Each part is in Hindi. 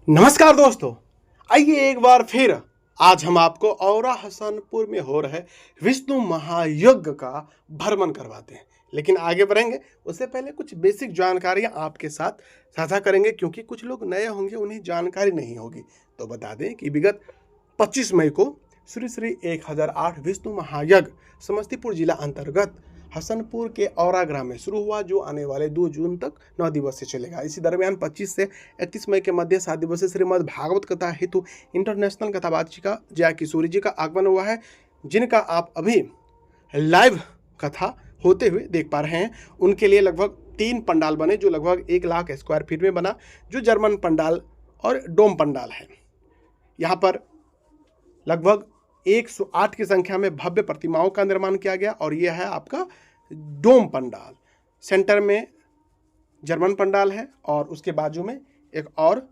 नमस्कार दोस्तों। आइए एक बार फिर आज हम आपको औरा हसनपुर में हो रहे विष्णु महायज्ञ का भ्रमण करवाते हैं। लेकिन आगे बढ़ेंगे उससे पहले कुछ बेसिक जानकारियां आपके साथ साझा करेंगे, क्योंकि कुछ लोग नए होंगे, उन्हें जानकारी नहीं होगी। तो बता दें कि विगत 25 मई को श्री श्री 1008 विष्णु महायज्ञ समस्तीपुर जिला अंतर्गत हसनपुर के औरा ग्राम में शुरू हुआ, जो आने वाले 2 जून तक 9 दिवस से चलेगा। इसी दरमियान 25 से 31 मई के मध्य 7 दिवसीय श्रीमद् भागवत कथा हेतु इंटरनेशनल कथावाचिका जया किशोरी जी का आगमन हुआ है, जिनका आप अभी लाइव कथा होते हुए देख पा रहे हैं। उनके लिए लगभग 3 पंडाल बने, जो लगभग 1 लाख स्क्वायर फीट में बना, जो जर्मन पंडाल और डोम पंडाल है। यहाँ पर लगभग 108 की संख्या में भव्य प्रतिमाओं का निर्माण किया गया, और यह है आपका डोम पंडाल। सेंटर में जर्मन पंडाल है और उसके बाजू में एक और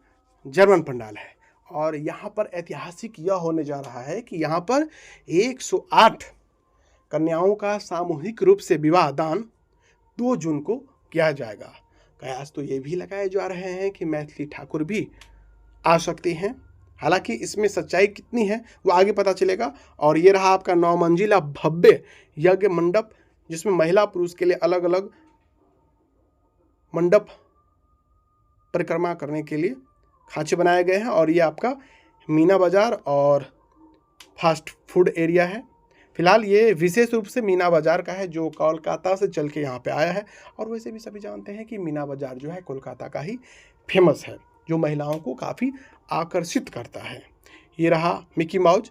जर्मन पंडाल है। और यहाँ पर ऐतिहासिक यह होने जा रहा है कि यहाँ पर 108 कन्याओं का सामूहिक रूप से विवाह दान 2 जून को किया जाएगा। कयास तो ये भी लगाए जा रहे हैं कि मैथिली ठाकुर भी आ सकती हैं। हालांकि इसमें सच्चाई कितनी है वो आगे पता चलेगा। और ये रहा आपका 9 मंजिला भव्य यज्ञ मंडप, जिसमें महिला पुरुष के लिए अलग अलग मंडप परिक्रमा करने के लिए खांचे बनाए गए हैं। और ये आपका मीना बाजार और फास्ट फूड एरिया है। फिलहाल ये विशेष रूप से मीना बाजार का है, जो कोलकाता से चल के यहाँ पे आया है। और वैसे भी सभी जानते हैं कि मीना बाजार जो है कोलकाता का ही फेमस है, जो महिलाओं को काफ़ी आकर्षित करता है। ये रहा मिकी माउस,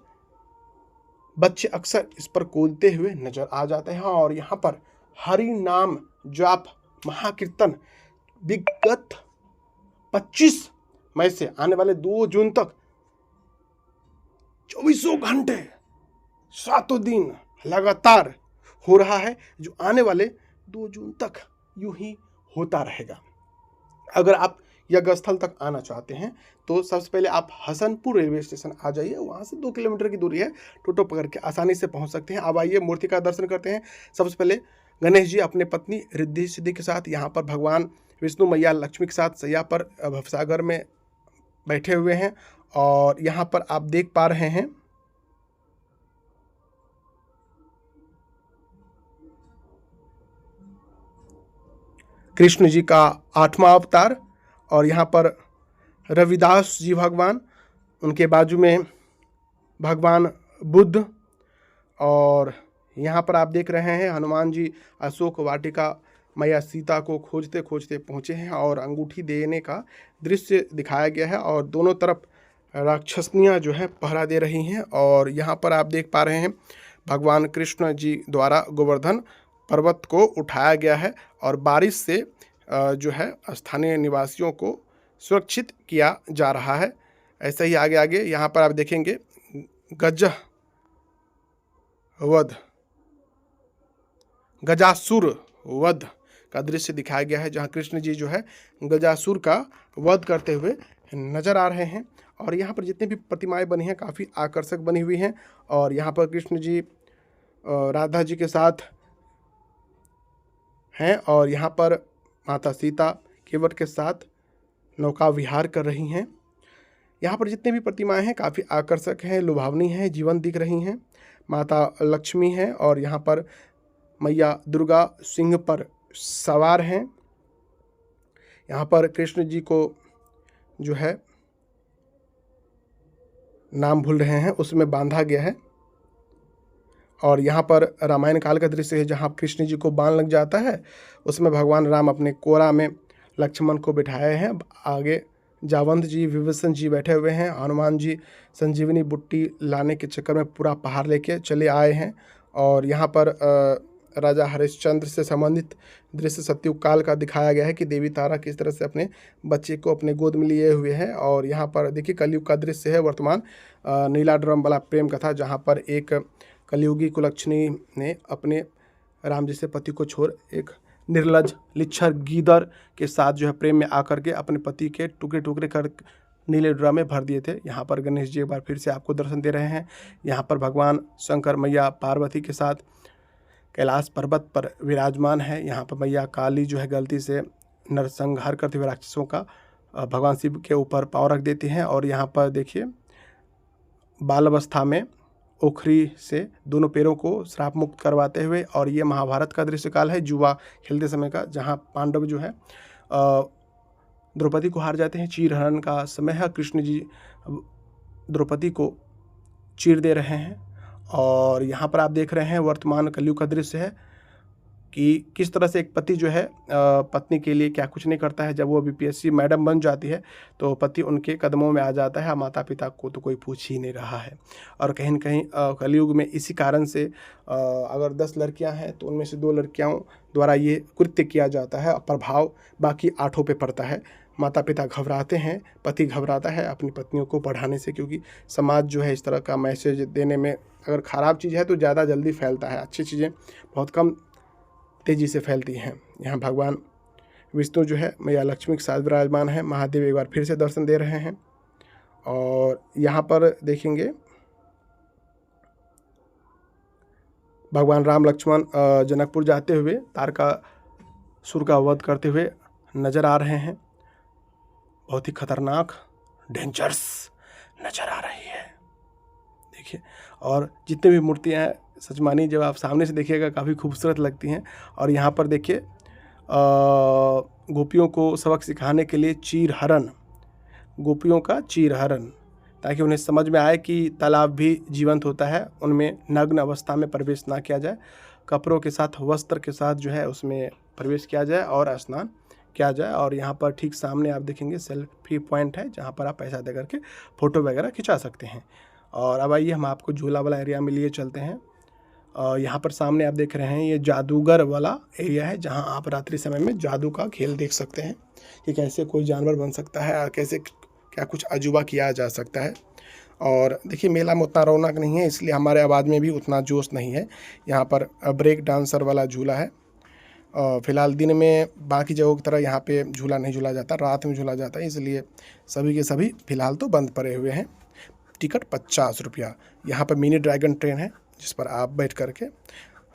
बच्चे अक्सर इस पर कूदते हुए नजर आ जाते हैं। और यहाँ पर हरि नाम जाप महाकीर्तन विगत 25 मई से आने वाले 2 जून तक 24 घंटे 7 दिन लगातार हो रहा है, जो आने वाले 2 जून तक यूं ही होता रहेगा। अगर आप यज्ञ स्थल तक आना चाहते हैं तो सबसे पहले आप हसनपुर रेलवे स्टेशन आ जाइए। वहाँ से 2 किलोमीटर की दूरी है, टोटो पकड़ के आसानी से पहुँच सकते हैं। अब आइए मूर्ति का दर्शन करते हैं। सबसे पहले गणेश जी अपने पत्नी रिद्धि सिद्धि के साथ, यहाँ पर भगवान विष्णु मैया लक्ष्मी के साथ सैया पर भवसागर में बैठे हुए हैं। और यहाँ पर आप देख पा रहे हैं कृष्ण जी का 8वां अवतार। और यहाँ पर रविदास जी भगवान, उनके बाजू में भगवान बुद्ध। और यहाँ पर आप देख रहे हैं हनुमान जी अशोक वाटिका मैया सीता को खोजते खोजते पहुँचे हैं, और अंगूठी देने का दृश्य दिखाया गया है। और दोनों तरफ राक्षसनियाँ जो है पहरा दे रही हैं। और यहाँ पर आप देख पा रहे हैं भगवान कृष्ण जी द्वारा गोवर्धन पर्वत को उठाया गया है, और बारिश से जो है स्थानीय निवासियों को सुरक्षित किया जा रहा है। ऐसे ही आगे आगे यहाँ पर आप देखेंगे गजासुर वध का दृश्य दिखाया गया है, जहाँ कृष्ण जी जो है गजासुर का वध करते हुए नजर आ रहे हैं। और यहाँ पर जितनी भी प्रतिमाएं बनी हैं काफ़ी आकर्षक बनी हुई हैं। और यहाँ पर कृष्ण जी राधा जी के साथ हैं, और यहाँ पर माता सीता केवट के साथ नौका विहार कर रही हैं। यहाँ पर जितने भी प्रतिमाएं हैं काफ़ी आकर्षक हैं, लुभावनी हैं, जीवंत दिख रही हैं। माता लक्ष्मी हैं, और यहाँ पर मैया दुर्गा सिंह पर सवार हैं। यहाँ पर कृष्ण जी को जो है नाम भूल रहे हैं उसमें बांधा गया है। और यहाँ पर रामायण काल का दृश्य है, जहाँ कृष्ण जी को बाण लग जाता है, उसमें भगवान राम अपने कोरा में लक्ष्मण को बिठाए हैं। आगे जावंत जी विभीषण जी बैठे हुए हैं। हनुमान जी संजीवनी बुट्टी लाने के चक्कर में पूरा पहाड़ लेके चले आए हैं। और यहाँ पर राजा हरिश्चंद्र से संबंधित दृश्य सतयुग काल का दिखाया गया है कि देवी तारा किस तरह से अपने बच्चे को अपने गोद में लिए हुए हैं। और यहाँ पर देखिए कलयुग का दृश्य है वर्तमान, नीला ड्रम वाला प्रेम कथा, जहाँ पर एक कलयुगी कुलक्षणी ने अपने राम जी से पति को छोड़ एक निर्लज लिच्छर गीदड़ के साथ जो है प्रेम में आकर के अपने पति के टुकड़े टुकड़े कर नीले ड्रम में भर दिए थे। यहाँ पर गणेश जी एक बार फिर से आपको दर्शन दे रहे हैं। यहाँ पर भगवान शंकर मैया पार्वती के साथ कैलाश पर्वत पर विराजमान है। यहाँ पर मैया काली जो है गलती से नरसंहार करते हुए राक्षसों का भगवान शिव के ऊपर पाँव रख देती हैं। और यहाँ पर देखिए बाल अवस्था में ओखरी से दोनों पैरों को श्राप मुक्त करवाते हुए, और ये महाभारत का दृश्य काल है जुआ खेलते समय का, जहाँ पांडव जो है द्रौपदी को हार जाते हैं। चीरहरण का समय है, कृष्ण जी द्रौपदी को चीर दे रहे हैं। और यहाँ पर आप देख रहे हैं वर्तमान कलयुग का दृश्य है कि किस तरह से एक पति जो है पत्नी के लिए क्या कुछ नहीं करता है। जब वो बीपीएससी मैडम बन जाती है तो पति उनके कदमों में आ जाता है, माता पिता को तो कोई पूछ ही नहीं रहा है। और कहीं न कहीं कलयुग में इसी कारण से अगर 10 लड़कियां हैं तो उनमें से 2 लड़कियों द्वारा ये कृत्य किया जाता है, प्रभाव बाकी 8 पे पड़ता है। माता पिता घबराते हैं, पति घबराता है अपनी पत्नियों को पढ़ाने से, क्योंकि समाज जो है इस तरह का मैसेज देने में, अगर ख़राब चीज़ है तो ज़्यादा जल्दी फैलता है, अच्छी चीज़ें बहुत कम तेज़ी से फैलती हैं। यहाँ भगवान विष्णु जो है मैया लक्ष्मी के साथ विराजमान है। महादेव एक बार फिर से दर्शन दे रहे हैं। और यहाँ पर देखेंगे भगवान राम लक्ष्मण जनकपुर जाते हुए तारकासुर का वध करते हुए नज़र आ रहे हैं। बहुत ही खतरनाक डेंजरस नज़र आ रही है देखिए। और जितने भी मूर्तियाँ हैं सच मानिए जब आप सामने से देखिएगा काफ़ी खूबसूरत लगती हैं। और यहाँ पर देखिए गोपियों को सबक सिखाने के लिए चीरहरण, गोपियों का चीरहरण, ताकि उन्हें समझ में आए कि तालाब भी जीवंत होता है, उनमें नग्न अवस्था में प्रवेश ना किया जाए, कपड़ों के साथ वस्त्र के साथ जो है उसमें प्रवेश किया जाए और स्नान किया जाए। और यहाँ पर ठीक सामने आप देखेंगे सेल्फी पॉइंट है, जहाँ पर आप पैसा दे करके फ़ोटो वगैरह खिंचा सकते हैं। और अब आइए हम आपको झूला वाला एरिया में लिए चलते हैं। यहाँ पर सामने आप देख रहे हैं ये जादूगर वाला एरिया है, जहाँ आप रात्रि समय में जादू का खेल देख सकते हैं कि कैसे कोई जानवर बन सकता है और कैसे क्या कुछ अजूबा किया जा सकता है। और देखिए मेला में उतना रौनक नहीं है, इसलिए हमारे आवाज़ में भी उतना जोश नहीं है। यहाँ पर ब्रेक डांसर वाला झूला है। फ़िलहाल दिन में बाकी जगहों की तरह यहाँ पे झूला नहीं झूला जाता, रात में झूला जाता है, इसलिए सभी के सभी फ़िलहाल तो बंद पड़े हुए हैं। टिकट 50 रुपया। यहाँ पर मिनी ड्रैगन ट्रेन है जिस पर आप बैठ करके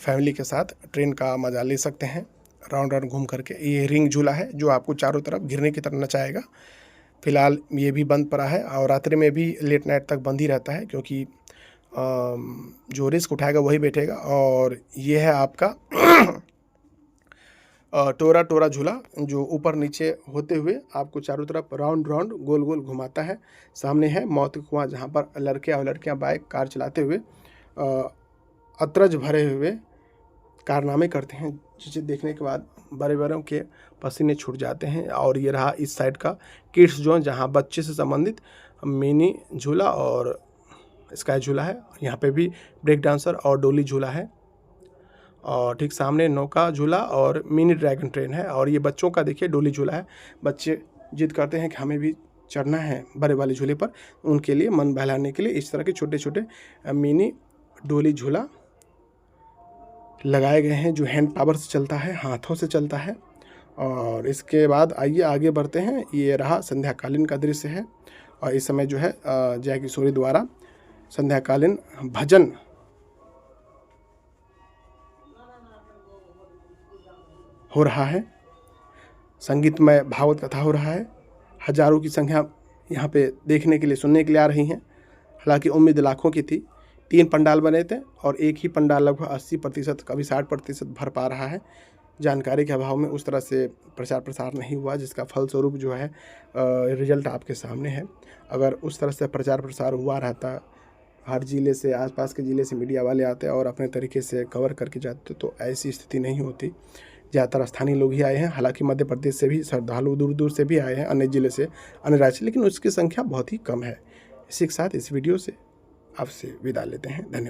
फैमिली के साथ ट्रेन का मज़ा ले सकते हैं राउंड राउंड घूम करके। ये रिंग झूला है जो आपको चारों तरफ गिरने की तरह नचाएगा। फ़िलहाल ये भी बंद पड़ा है और रात्रि में भी लेट नाइट तक बंद ही रहता है, क्योंकि जो रिस्क उठाएगा वही बैठेगा। और ये है आपका टोरा टोरा झूला, जो ऊपर नीचे होते हुए आपको चारों तरफ राउंड राउंड गोल गोल घुमाता है। सामने है मौत का कुआं, जहाँ पर लड़के और लड़कियाँ बाइक कार चलाते हुए अतरज भरे हुए कारनामे करते हैं, जिसे देखने के बाद बड़े बड़ों के पसीने छूट जाते हैं। और ये रहा इस साइड का किड्स जोन, जहाँ बच्चे से संबंधित मिनी झूला और स्काई झूला है। यहाँ पे भी ब्रेक डांसर और डोली झूला है। और ठीक सामने नौका झूला और मिनी ड्रैगन ट्रेन है। और ये बच्चों का देखिए डोली झूला है। बच्चे जिद करते हैं कि हमें भी चढ़ना है बड़े वाले झूले पर, उनके लिए मन बहलाने के लिए इस तरह के छोटे छोटे मिनी डोली झूला लगाए गए हैं, जो हैंड पावर से चलता है, हाथों से चलता है। और इसके बाद आइए आगे बढ़ते हैं। ये रहा संध्याकालीन का दृश्य है। और इस समय जो है जय किशोरी द्वारा संध्याकालीन भजन हो रहा है, संगीतमय भागवत कथा हो रहा है। हजारों की संख्या यहाँ पे देखने के लिए, सुनने के लिए आ रही हैं। हालांकि उम्मीद लाखों की थी। 3 पंडाल बने थे और एक ही पंडाल लगभग 80%, कभी 60% भर पा रहा है। जानकारी के अभाव में उस तरह से प्रचार प्रसार नहीं हुआ, जिसका फलस्वरूप जो है रिजल्ट आपके सामने है। अगर उस तरह से प्रचार प्रसार हुआ रहता, हर ज़िले से, आसपास के ज़िले से मीडिया वाले आते और अपने तरीके से कवर करके जाते, तो ऐसी स्थिति नहीं होती। ज़्यादातर स्थानीय लोग ही आए हैं। हालांकि मध्य प्रदेश से भी श्रद्धालु दूर दूर से भी आए हैं, अन्य ज़िले से, अन्य राज्य से, लेकिन उसकी संख्या बहुत ही कम है। इसी के साथ इस वीडियो से आपसे विदा लेते हैं। धन्यवाद।